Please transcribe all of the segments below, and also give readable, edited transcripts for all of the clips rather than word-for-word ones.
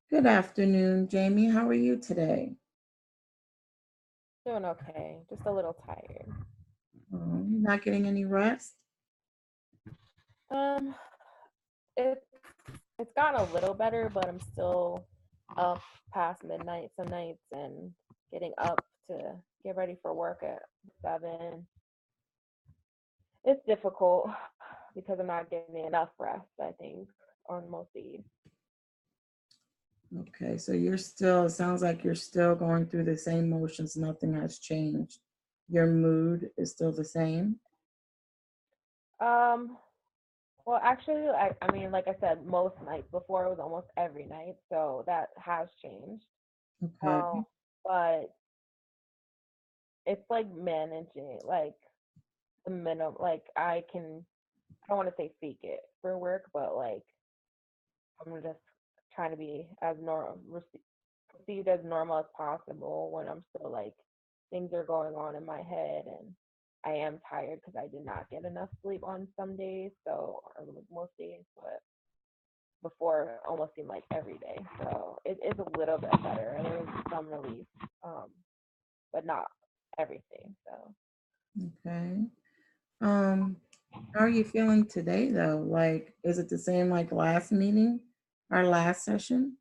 Good afternoon, Jamie. How are you today? Doing okay, just a little tired. You're not getting any rest? Um, it's it's gotten a little better, but I'm still up past midnight some nights and getting up to get ready for work at 7. It's difficult because I'm not getting enough rest, I think, on most days. Okay, so it sounds like you're still going through the same motions. Nothing has changed. Your mood is still the same. Um, well, actually, I mean, like I said, most nights before it was almost every night, so that has changed. Um, Okay. but it's like managing, like the minimum. Like I don't want to say fake it for work, but like I'm just trying to be as perceived as normal as possible when I'm still like things are going on in my head and I am tired because I did not get enough sleep on some days, so or like most days, but before it almost seemed like every day. So it is a little bit better. And there is some relief, um, but not everything. So Okay. Um, how are you feeling today though? Like, is it the same like last meeting, our last session?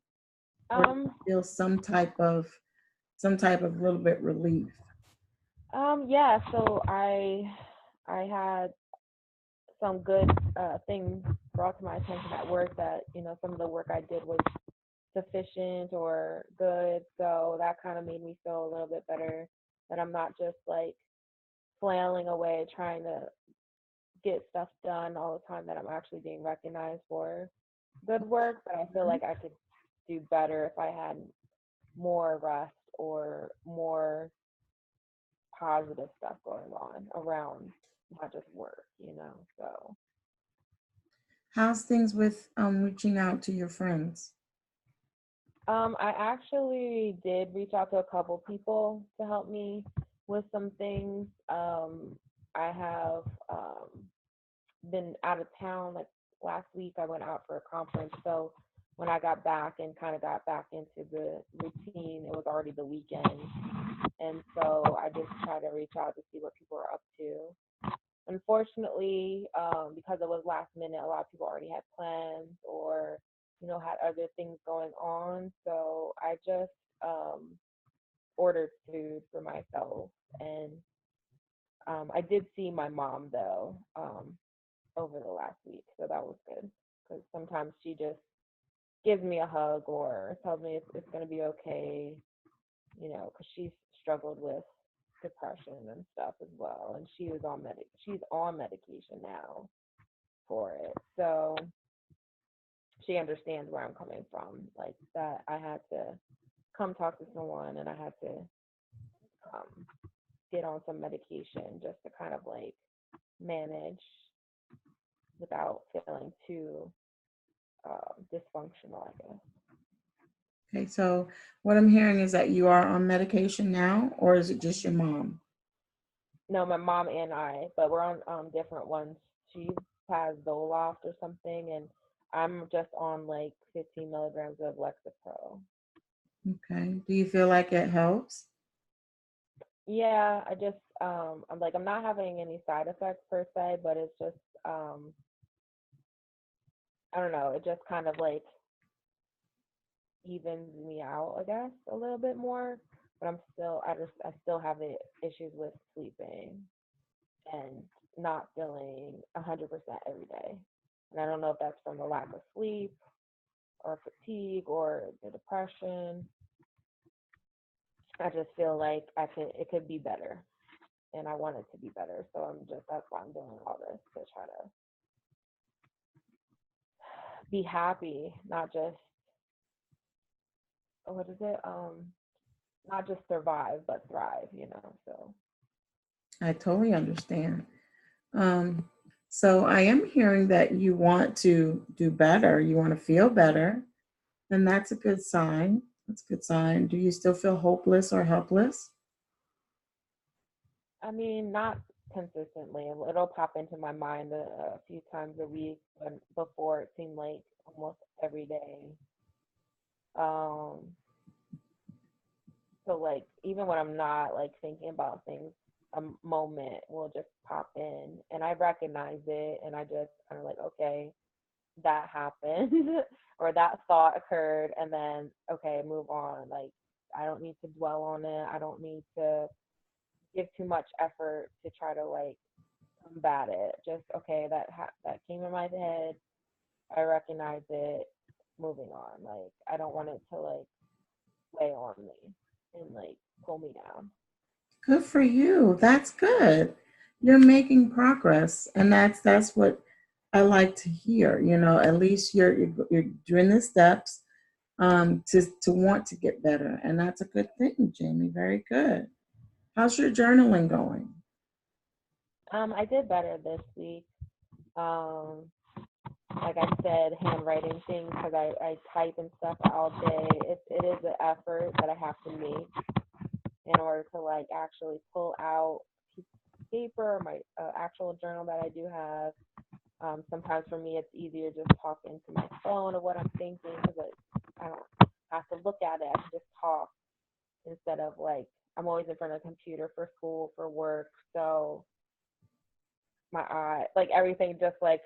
Or do you um feel some type of little bit relief? yeah, so I had some good things brought to my attention at work that some of the work I did was sufficient or good, so that kind of made me feel a little bit better that I'm not just like flailing away trying to get stuff done all the time, that I'm actually being recognized for good work. But I feel like I could do better if I had more rest or more positive stuff going on around, not just work. So How's things with reaching out to your friends? I actually did reach out to a couple people to help me with some things. I have been out of town. Like last week, I went out for a conference. So when I got back and kind of got back into the routine, it was already the weekend. And so I just tried to reach out to see what people are up to. Unfortunately, because it was last minute, a lot of people already had plans or had other things going on. So I just ordered food for myself, and I did see my mom though over the last week, so that was good because sometimes she just gives me a hug or tells me it's going to be okay, because she's struggled with depression and stuff as well, and she's on medication now for it. So she understands where I'm coming from, like that I had to come talk to someone and I had to um, get on some medication just to kind of like manage without feeling too dysfunctional, I guess. Okay, so what I'm hearing is that you are on medication now, or is it just your mom? No, my mom and I, but we're on different ones. She has Zoloft or something, and I'm just on like 15 milligrams of Lexapro. Okay. Do you feel like it helps? Yeah, I'm not having any side effects per se, but it's just I don't know, it just kind of like evens me out, I guess, a little bit more. But I still have the issues with sleeping and not feeling 100% every day. And I don't know if that's from the lack of sleep or fatigue or the depression. I just feel like it could be better, and I want it to be better. So that's why I'm doing all this to try to be happy, not just what is it? Not just survive but thrive. So I totally understand. Um, so I am hearing that you want to do better, you want to feel better, and that's a good sign. That's a good sign. Do you still feel hopeless or helpless? I mean, not consistently. It'll pop into my mind a few times a week, but before it seemed like almost every day. Um, so like even when I'm not like thinking about things, a moment will just pop in and I recognize it and I just kind of like, okay, that happened or that thought occurred and then okay, move on. Like I don't need to dwell on it. I don't need to give too much effort to try to like combat it. Just okay, that came in my head. I recognize it. Moving on. Like I don't want it to like weigh on me and like pull me down. Good for you. That's good. You're making progress, and that's what I like to hear. At least you're doing the steps to want to get better, and that's a good thing, Jamie. Very good. How's your journaling going? I did better this week. Um, like I said, handwriting things because I type and stuff all day. It is an effort that I have to make in order to like actually pull out paper, my actual journal that I do have. Sometimes for me, it's easier just talk into my phone of what I'm thinking because I don't have to look at it. I can just talk instead of like I'm always in front of the computer for school, for work. So my eye, like everything just like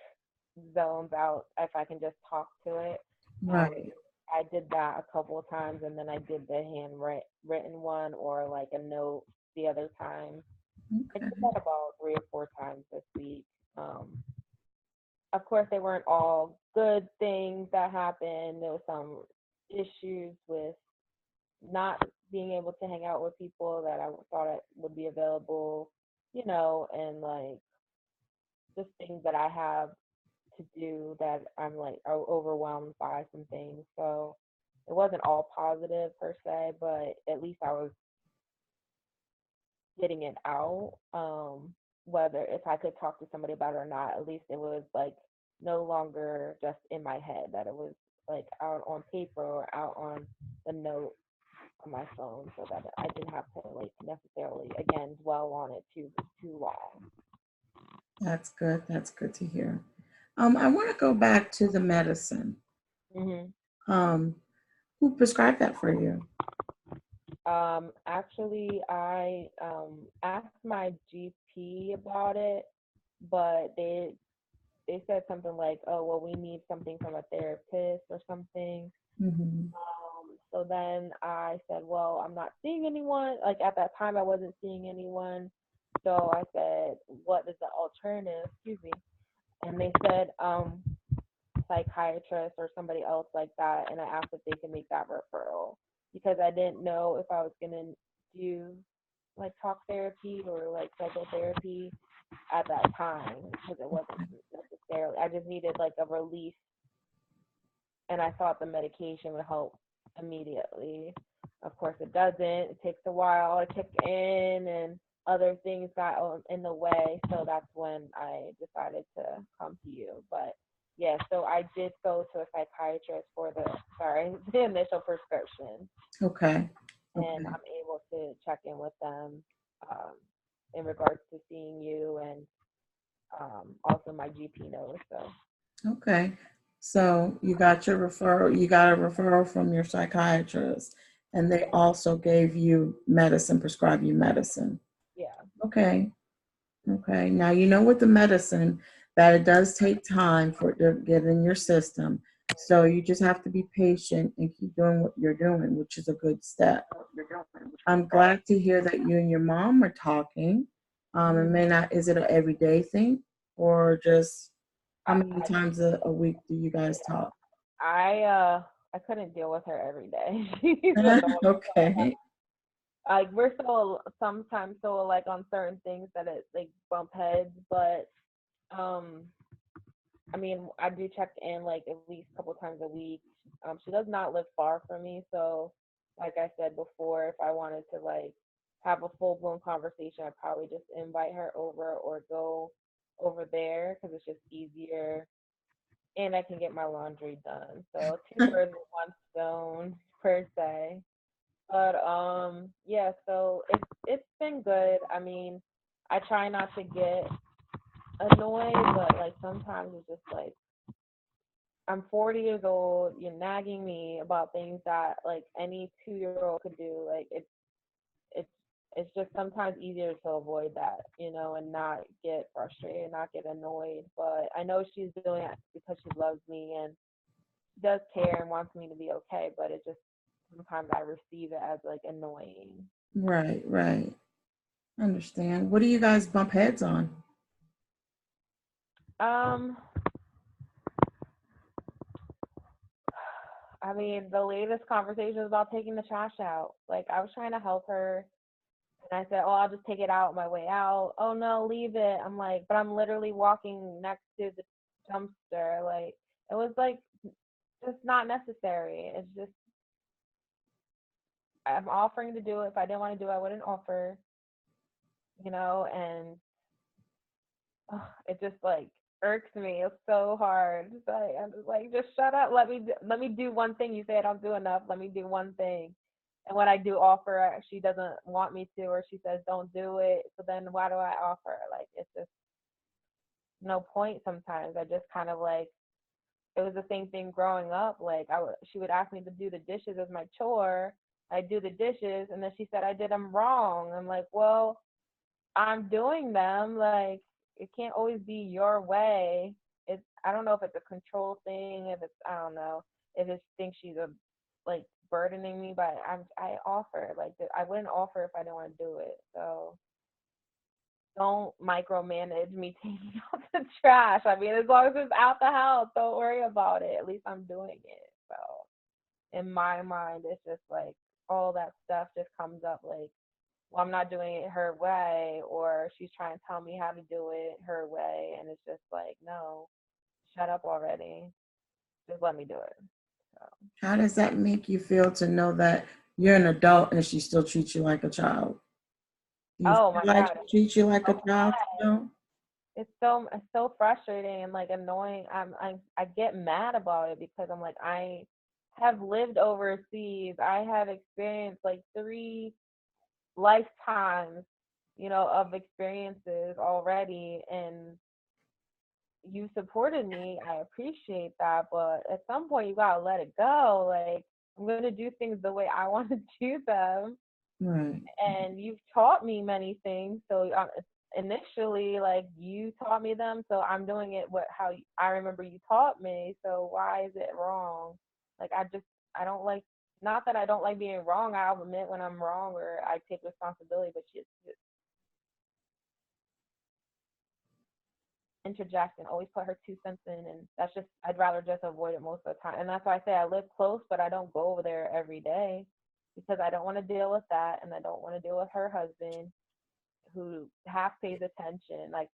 zones out if I can just talk to it. Um, Right. I did that a couple of times, and then I did the handwritten one or like a note the other time. I did Okay. that about 3 or 4 times this week. Of course, they weren't all good things that happened. There was some issues with not being able to hang out with people that I thought I would be available, and like just things that I have to do that I'm like overwhelmed by some things. So it wasn't all positive per se, but at least I was getting it out. Whether if I could talk to somebody about it or not, at least it was like no longer just in my head, that it was like out on paper or out on the note on my phone so that I didn't have to like necessarily again dwell on it too long. That's good. That's good to hear. I want to go back to the medicine. hmm Um, who prescribed that for you? Actually, I asked my GP about it, but they said something like, "Oh, well, we need something from a therapist or something." Hmm. So then I said, "Well, I'm not seeing anyone." Like at that time, I wasn't seeing anyone. So I said, "What is the alternative?" Excuse me. And they said, psychiatrist or somebody else like that, and I asked if they can make that referral because I didn't know if I was gonna do like talk therapy or like psychotherapy at that time because it wasn't necessarily. I just needed like a relief, and I thought the medication would help immediately. Of course, it doesn't. It takes a while to kick in, and other things got in the way. So that's when I decided to come to you. But yeah, so I did go to a psychiatrist for the initial prescription, Okay. and Okay. I'm able to check in with them um, in regards to seeing you, and also my GP knows. So Okay. So you got a referral from your psychiatrist, and they also gave you medicine, prescribed you medicine. yeah. Okay. Okay. Now you know with the medicine that it does take time for it to get in your system. So you just have to be patient and keep doing what you're doing, which is a good step. I'm glad to hear that you and your mom are talking. It Mhm. may not, is it an everyday thing or just how many I times a week do you guys talk? I couldn't deal with her every day. She's annoying. Okay. Like we're so sometimes so like on certain things that it like bump heads, but um I mean I do check in like at least a couple times a week. She does not live far from me, so like I said before, if I wanted to like have a full blown conversation, I'd probably just invite her over or go over there because it's just easier and I can get my laundry done. So two birds with one stone per se. But yeah, so it's been good. I mean, I try not to get annoyed, but like sometimes it's just like I'm 40 years old. You're nagging me about things that like any 2-year-old could do. Like it's it's just sometimes easier to avoid that, and not get frustrated, not get annoyed. But I know she's doing it because she loves me and does care and wants me to be okay. But it just sometimes I receive it as like annoying. Right, right. Understand. What do you guys bump heads on? Um, I mean, the latest conversation was about taking the trash out. Like I was trying to help her. And I said, "Oh, I'll just take it out on my way out." "Oh no, leave it." I'm like, "But I'm literally walking next to the dumpster." Like it was like just not necessary. It's just I'm offering to do it. If I didn't want to do it, I wouldn't offer. And it just like irks me. It's so hard. It's like, I'm just like, just shut up. Let me do one thing. You say I don't do enough. Let me do one thing. And when I do offer, she doesn't want me to, or she says don't do it. So then why do I offer? Like it's just no point. Sometimes I just kind of like it was the same thing growing up. Like she would ask me to do the dishes as my chore. I do the dishes, and then she said I did them wrong. I'm like, well, I'm doing them. Like it can't always be your way. It's I don't know if it's a control thing, if it's I don't know, if it's think she's a like burdening me, but I offer. Like I wouldn't offer if I didn't want to do it. So don't micromanage me taking out the trash. I mean, as long as it's out the house, don't worry about it. At least I'm doing it. So in my mind, it's just like all that stuff just comes up like, well, I'm not doing it her way, or she's trying to tell me how to do it her way, and it's just like, no, shut up already. Just let me do it. So, How does that make you feel to know that you're an adult and she still treats you like a child? Do you oh feel my like God, she treats you like a child still? it's so frustrating and like annoying. I get mad about it because I'm like I have lived overseas. I have experienced like 3 lifetimes, of experiences already, and you supported me. I appreciate that, but at some point you gotta let it go. Like I'm gonna do things the way I want to do them, Right, and you've taught me many things. So initially, like you taught me them, so I'm doing it how I remember you taught me. So why is it wrong? Like I don't like. Not that I don't like being wrong. I'll admit when I'm wrong or I take responsibility, but she interject and always put her 2 cents in, and that's just I'd rather just avoid it most of the time. And that's why I say I live close, but I don't go over there every day because I don't want to deal with that, and I don't want to deal with her husband who half pays attention. Like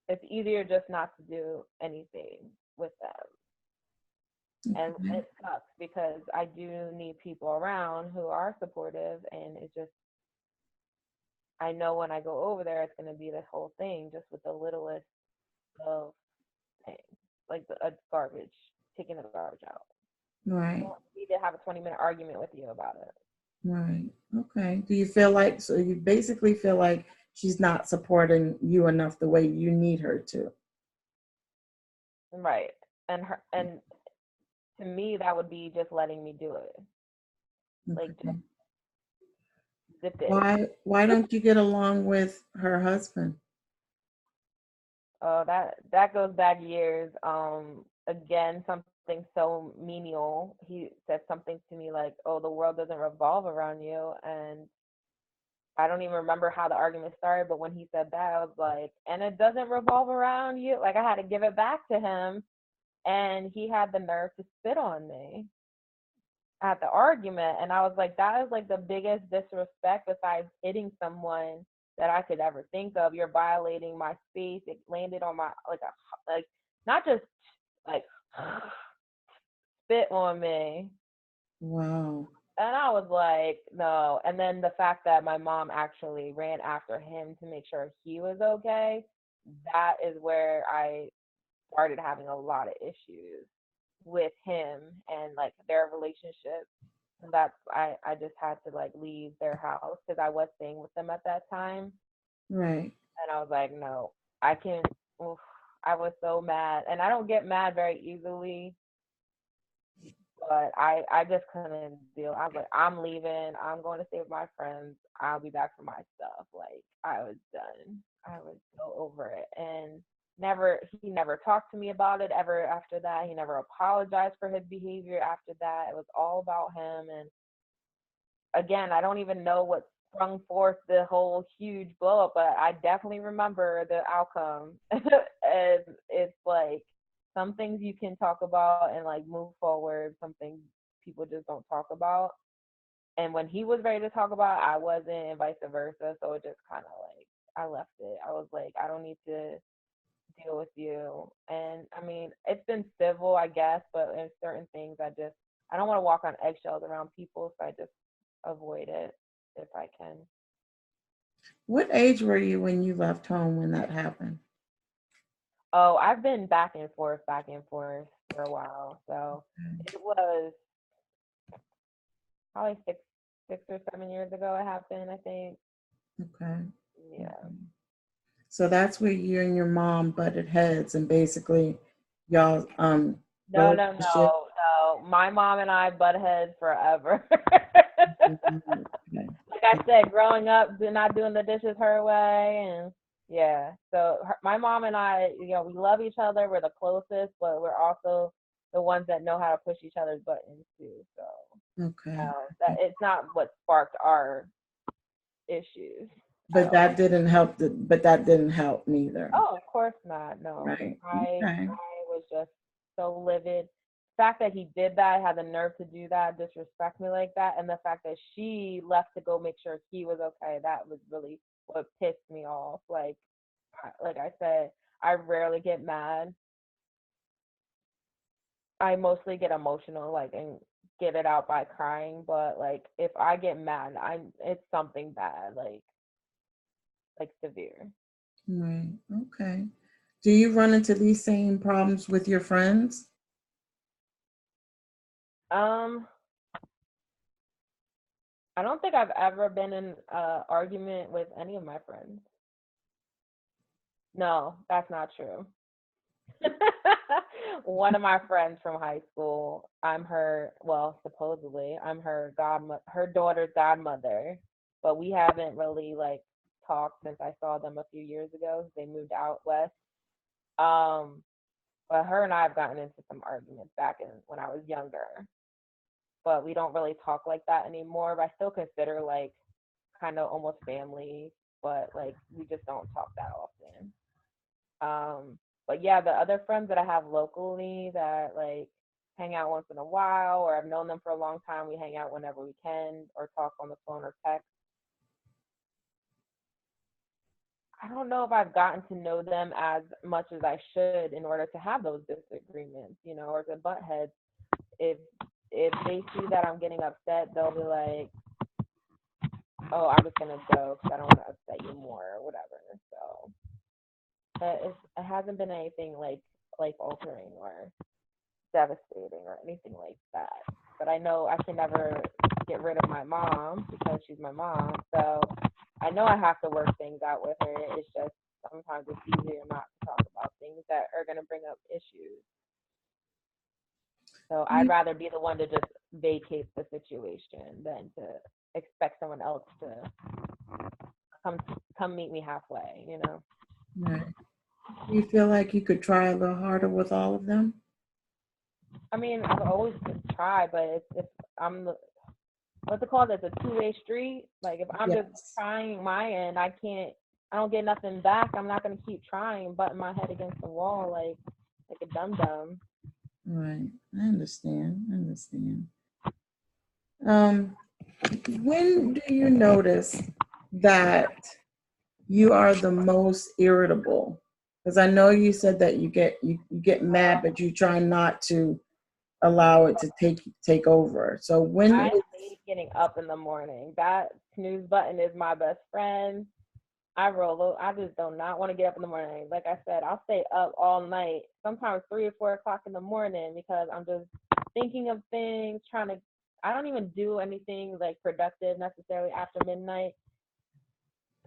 it's easier just not to do anything with them. And okay, it sucks because I do need people around who are supportive, and it's just I know when I go over there, it's going to be this whole thing just with the littlest of things, like a garbage, taking the garbage out. I right, don't need to have a 20-minute argument with you about it. right. Okay. Do you feel like, so you basically feel like she's not supporting you enough the way you need her to? Right. And to me that would be just letting me do it. Like just Okay. zip it. Why don't you get along with her husband? Oh, that goes back years. Again, something so menial. He said something to me like, "Oh, the world doesn't revolve around you," and I don't even remember how the argument started, but when he said that, I was like, "And it doesn't revolve around you." Like I had to give it back to him, and he had the nerve to spit on me at the argument, and I was like, that is like the biggest disrespect besides hitting someone that I could ever think of. You're violating my space. It landed on my like not just like spit on me. Wow. And I was like, no. And then the fact that my mom actually ran after him to make sure he was okay, that is where I started having a lot of issues with him and like their relationship. And that's I just had to like leave their house because I was staying with them at that time. Right. And I was like, no, I can oof, I was so mad, and I don't get mad very easily, but I just couldn't deal. I was like, I'm leaving. I'm going to stay with my friends. I'll be back for my stuff. Like I was done. I was so over it, and he never talked to me about it ever after that. He never apologized for his behavior after that. It was all about him, and again, I don't even know what sprung forth the whole huge blow up, but I definitely remember the outcome. And it's like some things you can talk about and like move forward, some things people just don't talk about. And when he was ready to talk about it, I wasn't, and vice versa. So it just kind of like, I left it. I was like, I don't need to deal with you. And I mean, it's been civil, I guess, but in certain things, I don't want to walk on eggshells around people, so I just avoid it if I can. What age were you when you left home when that happened? Oh, I've been back and forth for a while. So it was probably 6 or 7 years ago it happened, I think. Okay. Yeah. So that's where you and your mom butted heads and basically y'all No, no, relationship. no, no. My mom and I butt heads forever. Okay. Like I said, growing up, not doing the dishes her way, and yeah. So my mom and I, we love each other. We're the closest, but we're also the ones that know how to push each other's buttons too. So Okay. that it's not what sparked our issues at But all. that didn't help neither. Oh, of course not. No, Right. I Okay. was just so livid. The fact that he did that, had the nerve to do that, disrespect me like that, and the fact that she left to go make sure he was okay, that was really what pissed me off. Like I said, I rarely get mad. I mostly get emotional, like, and get it out by crying. But like, if I get mad, it's something bad, like severe. Right. Okay. Do you run into these same problems with your friends? Um, I don't think I've ever been in an argument with any of my friends. No, that's not true. One of my friends from high school, supposedly, I'm her daughter's godmother, but we haven't really like talked since I saw them a few years ago. They moved out west. Um, but her and I have gotten into some arguments back in when I was younger, but we don't really talk like that anymore. But I still consider like kind of almost family, but like we just don't talk that often. But yeah, the other friends that I have locally that like hang out once in a while, or I've known them for a long time, we hang out whenever we can, or talk on the phone or text. I don't know if I've gotten to know them as much as I should in order to have those disagreements, or to butt heads. If if they see that I'm getting upset, they'll be like, "Oh, I'm just gonna go because I don't want to upset you more or whatever." So it hasn't been anything like life altering or devastating or anything like that. But I know I can never get rid of my mom because she's my mom. So I know I have to work things out with her. It's just sometimes it's easier not to talk about things that are going to bring up issues. So I'd You- rather be the one to just vacate the situation than to expect someone else to come come meet me halfway. Right. You feel like you could try a little harder with all of them? I mean, I've always tried, but if I'm what's it called? It's a two-way street. Like if I'm just Yes. trying my end, I don't get nothing back. I'm not gonna keep trying, butting my head against the wall like a dum dum. Right. I understand. I understand. Um, when do you notice that you are the most irritable? Because I know you said that you get mad, but you try not to allow it to take over. So when I is hate getting up in the morning. That snooze button is my best friend. I just do not want to get up in the morning. Like I said, I'll stay up all night, sometimes 3 or 4 o'clock in the morning because I'm just thinking of things, I don't even do anything like productive necessarily after midnight.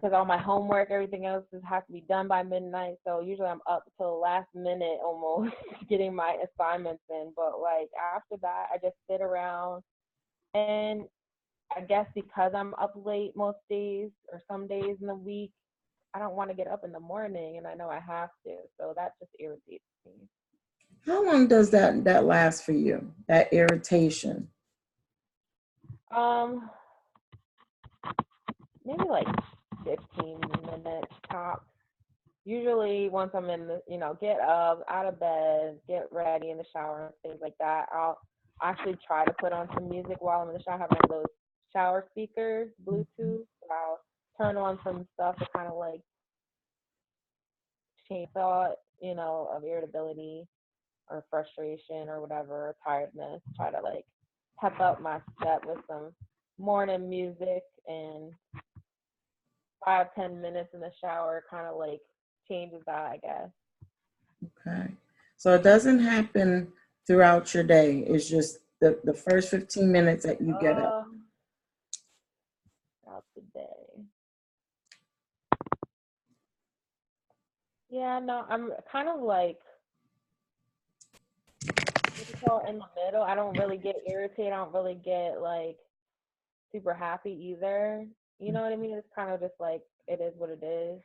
because all my homework, everything else has to be done by midnight. So usually I'm up till the last minute almost getting my assignments in. But like after that, I just sit around, and I guess because I'm up late most days or some days in the week, I don't want to get up in the morning, and I know I have to. So that just irritates me. How long does that last for you? That irritation? Um, Maybe like 15 minutes tops. Usually, once I'm in the, get up, out of bed, get ready in the shower, and things like that, I'll actually try to put on some music while I'm in the shower. I have one of those shower speakers, Bluetooth. So I'll turn on some stuff to kind of like change thought, of irritability or frustration or whatever, or tiredness. Try to like pep up my step with some morning music, and 5-10 minutes in the shower kind of like changes that, I guess. Okay. So it doesn't happen throughout your day. It's just the first 15 minutes that you get up. Throughout the day. Yeah, no, I'm kind of like what you call in the middle. I don't really get irritated. I don't really get like super happy either. You know what I mean? It's kind of just like it is what it is.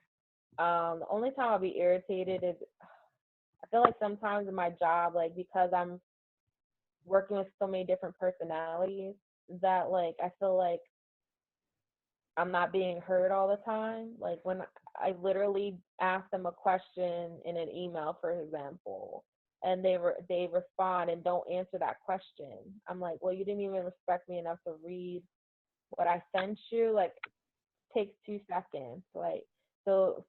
The only time I'll be irritated is I feel like sometimes in my job, like because I'm working with so many different personalities, that like I feel like I'm not being heard all the time. Like when I literally ask them a question in an email, for example, and they respond and don't answer that question. I'm like, well, you didn't even respect me enough to read what I sent you. Like, takes 2 seconds. Like, so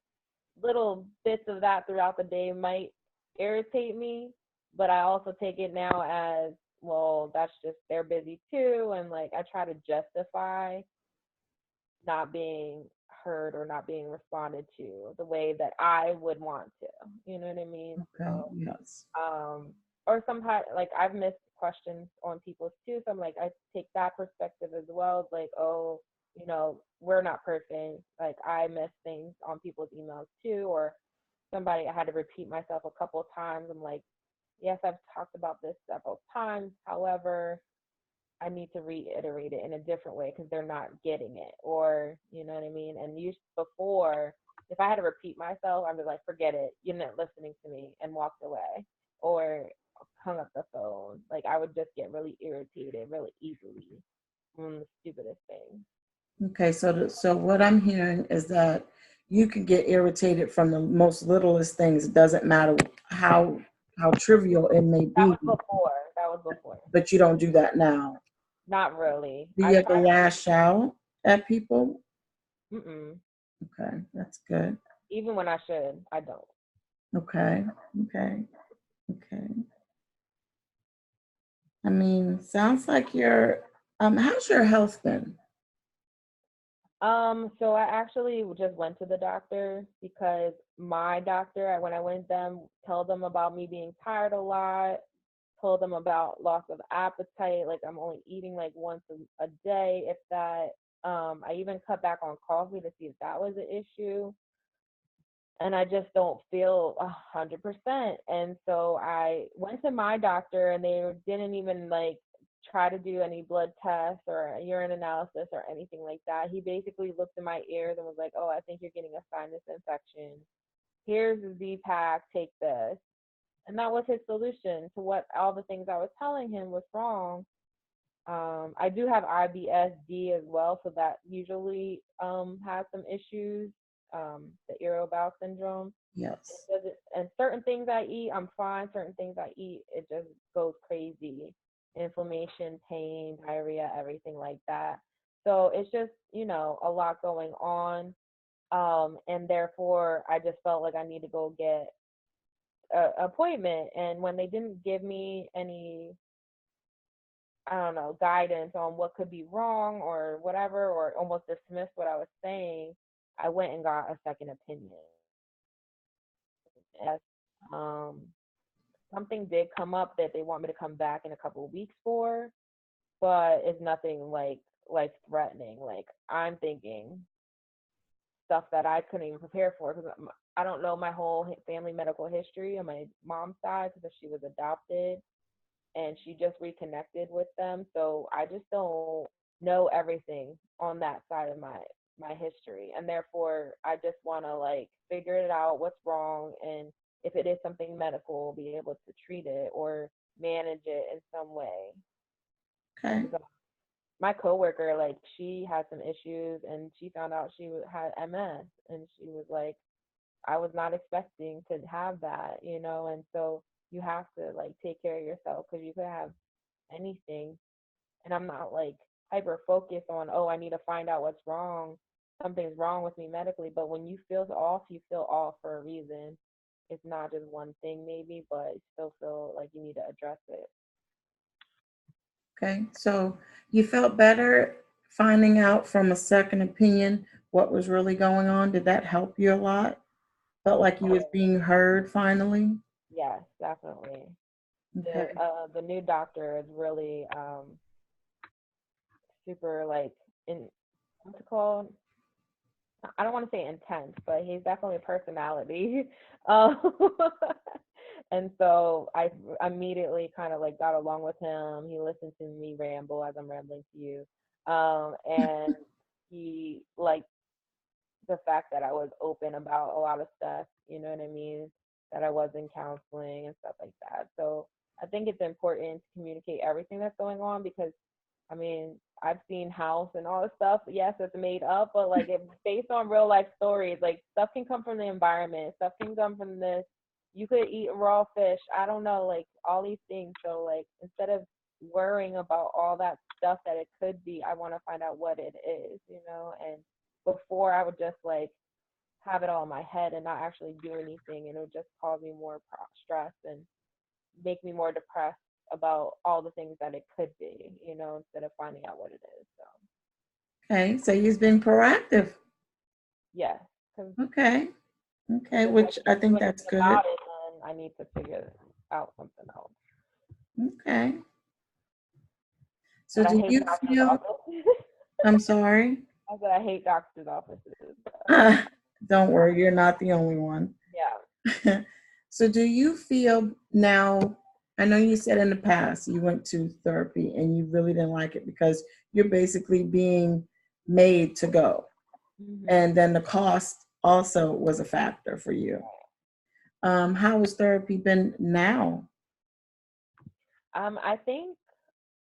little bits of that throughout the day might irritate me, but I also take it now as, well, that's just they're busy too, and like I try to justify not being heard or not being responded to the way that I would want to. You know what I mean? Okay. So, Yes. um, or sometimes like I've missed questions on people's too. So I'm like, I take that perspective as well. It's like, oh, we're not perfect. Like I miss things on people's emails too, or somebody I had to repeat myself a couple of times. I'm like, yes, I've talked about this several times. However, I need to reiterate it in a different way because they're not getting it, or you know what I mean. And before, if I had to repeat myself, I'd be like, forget it, you're not listening to me, and walked away, or hung up the phone. Like I would just get really irritated really easily on the stupidest things. Okay. So what I'm hearing is that you can get irritated from the most littlest things. It doesn't matter how trivial it may That be, was before. That was before. but you don't do that now. Not really. Do I you ever try to. lash out at people? Mm-mm. Okay, that's good. Even when I should, I don't. Okay, okay, okay. I mean, sounds like how's your health been? So I actually just went to the doctor because my doctor, when I went them, told them about me being tired a lot, told them about loss of appetite, like I'm only eating like once a day, if that. I even cut back on coffee to see if that was an issue, and I just don't feel 100%. And so I went to my doctor, and they didn't even like try to do any blood tests or a urine analysis or anything like that. He basically looked in my ears and was like, "Oh, I think you're getting a sinus infection. Here's the Z-Pack. Take this." And that was his solution to what all the things I was telling him was wrong. I do have IBS-D as well, so that usually has some issues. The irritable bowel syndrome. Yes. And certain things I eat, I'm fine. Certain things I eat, it just goes crazy. Inflammation, pain, diarrhea, everything like that. So it's just, a lot going on. And therefore, I just felt like I need to go get an appointment. And when they didn't give me any, I don't know, guidance on what could be wrong or whatever, or almost dismissed what I was saying, I went and got a second opinion. Yes. Um, Something did come up that they want me to come back in a couple of weeks for, but it's nothing like life threatening. Like I'm thinking stuff that I couldn't even prepare for because I don't know my whole family medical history on my mom's side because she was adopted and she just reconnected with them. So I just don't know everything on that side of my history, and therefore I just want to like figure it out what's wrong, and if it is something medical, be able to treat it or manage it in some way. Okay. Because my coworker, like, she had some issues, and she found out she had MS, and she was like, I was not expecting to have that, you know, and so you have to like take care of yourself because you could have anything. And I'm not like hyper focused on, oh, I need to find out what's wrong. Something's wrong with me medically. But when you feel off for a reason. It's not just one thing, maybe, but you still feel like you need to address it. Okay. So you felt better finding out from a second opinion what was really going on. Did that help you a lot? Felt like you was Oh, being heard finally? yes, definitely. Okay. The new doctor is really super like in what's it called? I don't want to say intense, but he's definitely a personality. Um, and so I immediately kind of like got along with him. He listened to me ramble as I'm rambling to you. And he liked the fact that I was open about a lot of stuff, you know what I mean? That I was in counseling and stuff like that. So I think it's important to communicate everything that's going on because I mean, I've seen House and all this stuff. Yes, it's made up, but like it's based on real life stories. Like stuff can come from the environment, stuff can come from this. You could eat raw fish. I don't know, like all these things. So like instead of worrying about all that stuff that it could be, I want to find out what it is, you know. And before I would just like have it all in my head and not actually do anything, and it would just cause me more stress and make me more depressed about all the things that it could be, you know, instead of finding out what it is. So, Okay. So you've been proactive. yeah, because Okay. Okay. if I Which I can't do think that's anything good. about it, then I need to figure out something else. Okay. So But I do hate you doctor's feel, office. I'm sorry. I said I hate doctor's offices. Uh, don't worry, you're not the only one. Yeah. So do you feel now, I know you said in the past you went to therapy and you really didn't like it because you're basically being made to go. hmm And then the cost also was a factor for you. How has therapy been now? I think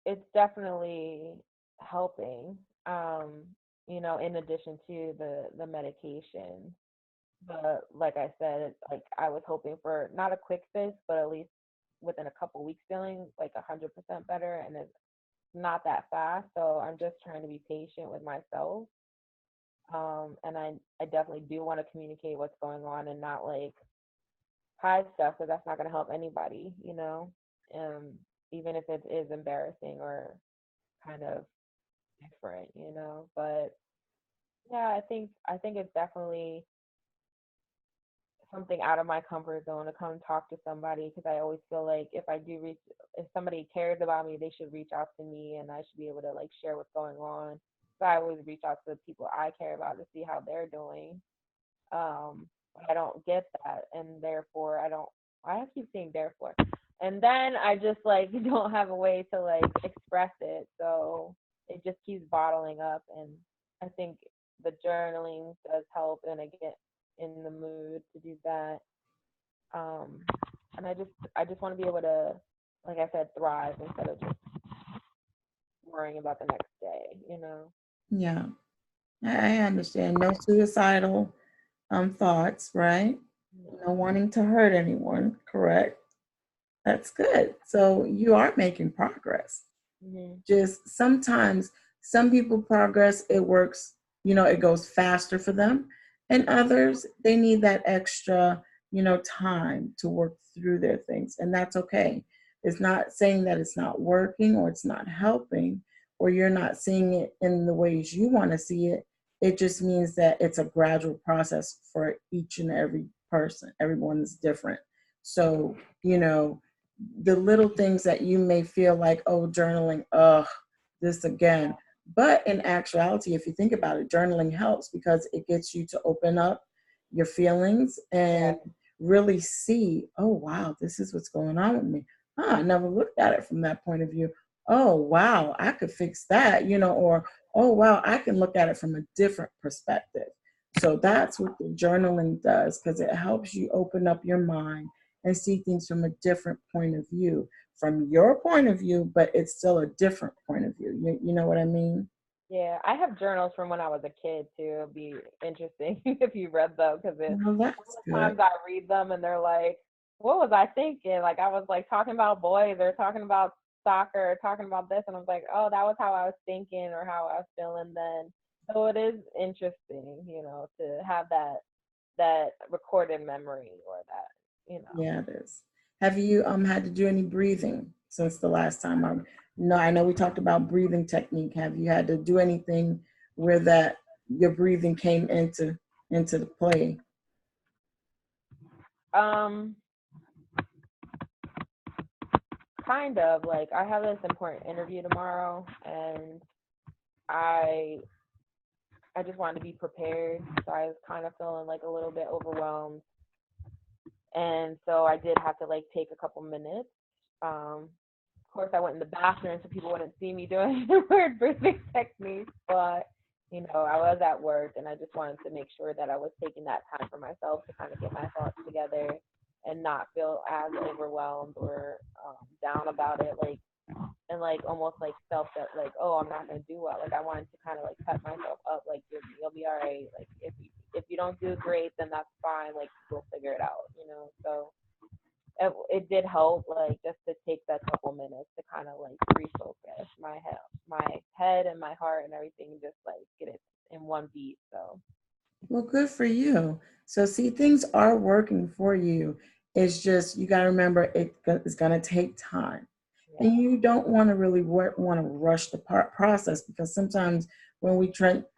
it's definitely helping. Um, you know, in addition to the medication. But like I said, like I was hoping for not a quick fix, but at least within a couple weeks feeling like 100% better, and it's not that fast. So I'm just trying to be patient with myself. And I definitely do want to communicate what's going on and not like hide stuff because that's not going to help anybody, you know. Um, Even if it is embarrassing or kind of different, you know. But yeah, I think it's definitely something out of my comfort zone to come talk to somebody because I always feel like if somebody cares about me, they should reach out to me and I should be able to like share what's going on. So I always reach out to the people I care about to see how they're doing. But I don't get that, and therefore I don't. I keep saying therefore, and then I just like don't have a way to like express it, so it just keeps bottling up. And I think the journaling does help, and I get in the mood to do that. Um, and I just want to be able to, like I said, thrive instead of just worrying about the next day. You know. Yeah, I understand. No suicidal thoughts, right? No No. wanting to hurt anyone, correct? That's good. So you are making progress. Mhm. Just sometimes some people progress, it works, it goes faster for them. And others, they need that extra, time to work through their things. And that's okay. It's not saying that it's not working or it's not helping or you're not seeing it in the ways you want to see it. It just means that it's a gradual process for each and every person. Everyone is different. So, the little things that you may feel like, oh, journaling, this again. But in actuality, if you think about it, journaling helps because it gets you to open up your feelings Yeah. and really see, oh, wow, this is what's going on with me. I never looked at it from that point of view. Oh, wow, I could fix that, or, oh, wow, I can look at it from a different perspective. So Yeah. that's what the journaling does because it helps you open up your mind and see things from a different point of view, from your point of view, but it's still a different point of view. You know what I mean? Yeah, I have journals from when I was a kid too. It'd be interesting if you read them because Well, that's good. sometimes I read them and they're like, "What was I thinking?" Like I was like talking about boys or talking about soccer or talking about this, and I was like, "Oh, that was how I was thinking or how I was feeling then." So it is interesting, to have that recorded memory or that. Yeah, it is. Have you had to do any breathing since the last time? No, I know we talked about breathing technique. Have you had to do anything where that your breathing came into the play? Um, kind of like I have this important interview tomorrow, and I I just wanted to be prepared. So I was kind of feeling like a little bit overwhelmed. And so I did have to like take a couple minutes. Of course, I went in the bathroom so people wouldn't see me doing the weird breathing techniques. But, I was at work and I just wanted to make sure that I was taking that time for myself to kind of get my thoughts together and not feel as overwhelmed or down about it. Like, and like almost like self that like, oh, I'm not gonna do well. Like I wanted to kind of like pep myself up, like you'll be all right. Like if you don't do great, then that's fine. Like we'll figure it out. So it did help, like just to take that couple minutes to kind of like refocus my head and my heart and everything, just like get it in one beat. So Well, good for you. So, see, things are working for you. It's just you got to remember it's going to take time, yeah. and you don't want to really want to rush the process because sometimes when we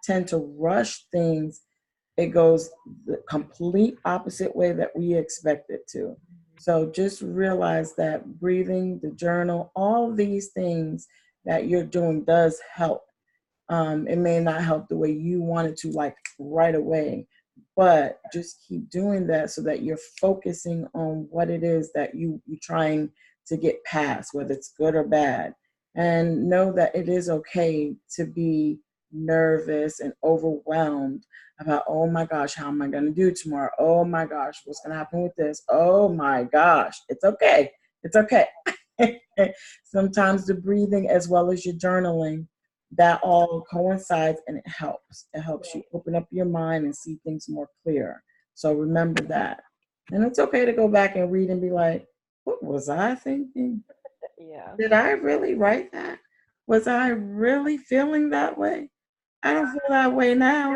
tend to rush things, it goes the complete opposite way that we expect it to. So just realize that breathing, the journal, all these things that you're doing does help. It may not help the way you want it to, like right away, but just keep doing that so that you're focusing on what it is that you're trying to get past, whether it's good or bad. And know that it is okay to be nervous and overwhelmed about, oh my gosh, how am I going to do tomorrow? Oh my gosh, what's going to happen with this? Oh my gosh, it's okay. It's okay. Sometimes the breathing as well as your journaling, that all coincides and it helps. It helps you Right. open up your mind and see things more clear. So remember that. And it's okay to go back and read and be like, what was I thinking? Yeah. Did I really write that? Was I really feeling that way? I don't feel that way now.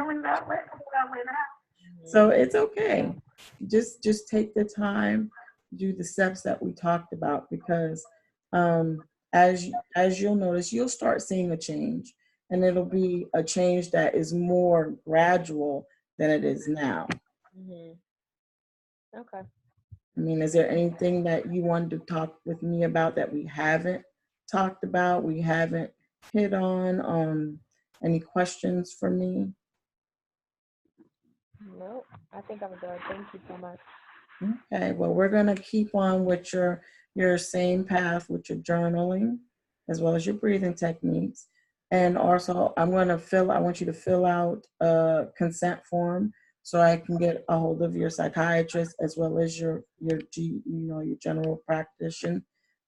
So Mhm. it's okay. Just take the time, do the steps that we talked about because as you'll notice, you'll start seeing a change, and it'll be a change that is more gradual than it is now. Mhm. Okay. I mean, is there anything that you wanted to talk with me about that we haven't talked about? We haven't hit on? Any questions for me? Nope. I think I'm good. Thank you so much. Okay, well, we're going to keep on with your same path with your journaling as well as your breathing techniques. And also, I want you to fill out a consent form so I can get a hold of your psychiatrist as well as your general practitioner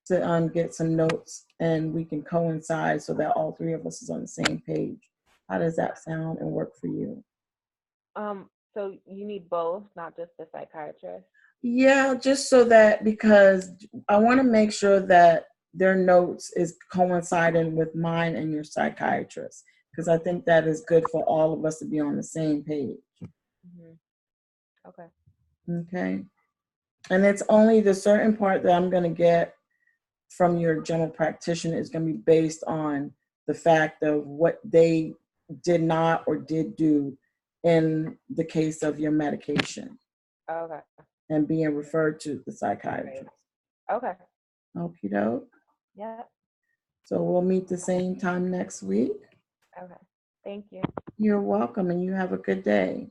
to get some notes and we can coincide so that all three of us is on the same page. How does that sound and work for you? So you need both, not just the psychiatrist. Yeah, just so that because I want to make sure that their notes is coinciding with mine and your psychiatrist because I think that is good for all of us to be on the same page. Hmm. Okay. Okay. And it's only the certain part that I'm going to get from your general practitioner is going to be based on the fact of what they did not or did do in the case of your medication Okay. and being referred to the Great. psychiatrist. Okay. Okie doke. Yeah. So we'll meet the same time next week. Okay. Thank you. You're welcome, and you have a good day.